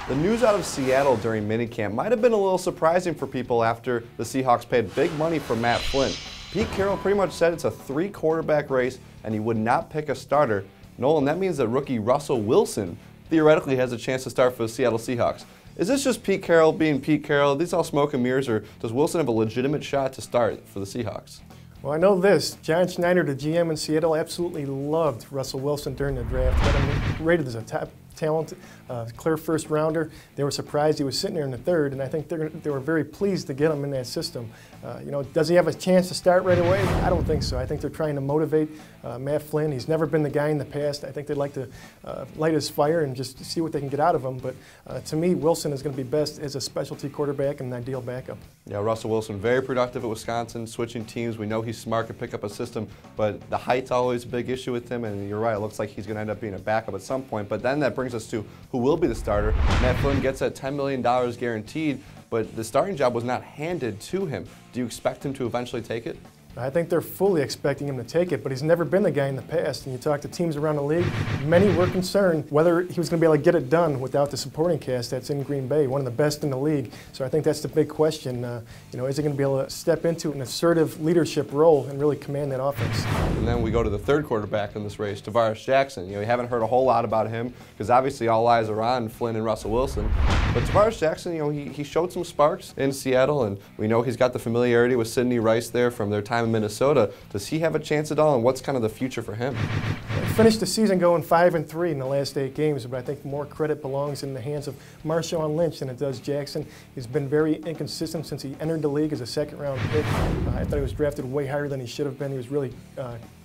The news out of Seattle during minicamp might have been a little surprising for people after the Seahawks paid big money for Matt Flynn. Pete Carroll pretty much said it's a 3-quarterback race and he would not pick a starter. Nolan, that means that rookie Russell Wilson theoretically has a chance to start for the Seattle Seahawks. Is this just Pete Carroll being Pete Carroll? Are these all smoke and mirrors, or does Wilson have a legitimate shot to start for the Seahawks? Well, I know this. John Schneider, the GM in Seattle, absolutely loved Russell Wilson during the draft. Got him rated as a top talent, clear first rounder. They were surprised he was sitting there in the third, and I think they were very pleased to get him in that system. Does he have a chance to start right away? I don't think so. I think they're trying to motivate Matt Flynn. He's never been the guy in the past. I think they'd like to light his fire and just see what they can get out of him. But to me, Wilson is going to be best as a specialty quarterback and an ideal backup. Yeah, Russell Wilson, very productive at Wisconsin, switching teams. We know he's smart, can pick up a system, but the height's always a big issue with him, and you're right, it looks like he's going to end up being a backup at some point. But then that brings us to who will be the starter. Matt Flynn gets that $10 million guaranteed, but the starting job was not handed to him. Do you expect him to eventually take it? I think they're fully expecting him to take it, but he's never been the guy in the past. And you talk to teams around the league, many were concerned whether he was going to be able to get it done without the supporting cast that's in Green Bay, one of the best in the league. So I think that's the big question. Is he going to be able to step into an assertive leadership role and really command that offense? And then we go to the third quarterback in this race, Tarvaris Jackson. You haven't heard a whole lot about him because obviously all eyes are on Flynn and Russell Wilson. But Tarvaris Jackson, he showed some sparks in Seattle, and we know he's got the familiarity with Sidney Rice there from their time in Minnesota. Does he have a chance at all, and what's kind of the future for him? He finished the season going 5-3 in the last 8 games, but I think more credit belongs in the hands of Marshawn Lynch than it does Jackson. He's been very inconsistent since he entered the league as a second-round pick. I thought he was drafted way higher than he should have been. He was really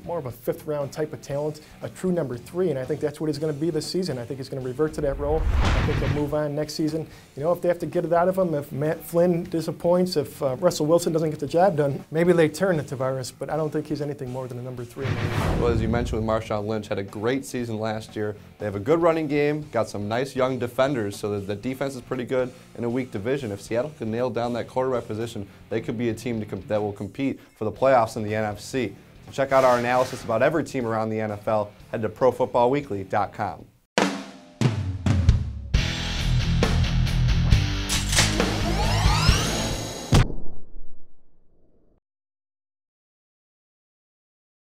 more of a 5th-round type of talent, a true number 3, and I think that's what he's going to be this season. I think he's going to revert to that role. I think he'll move on next season. If they have to get it out of him, if Matt Flynn disappoints, if Russell Wilson doesn't get the job done, maybe they turn to Tarvaris, but I don't think he's anything more than a number 3. Well, as you mentioned with Marshawn Lynch, had a great season last year. They have a good running game, got some nice young defenders, so that the defense is pretty good in a weak division. If Seattle can nail down that quarterback position, they could be a team that will compete for the playoffs in the NFC. Check out our analysis about every team around the NFL. Head to ProFootballWeekly.com.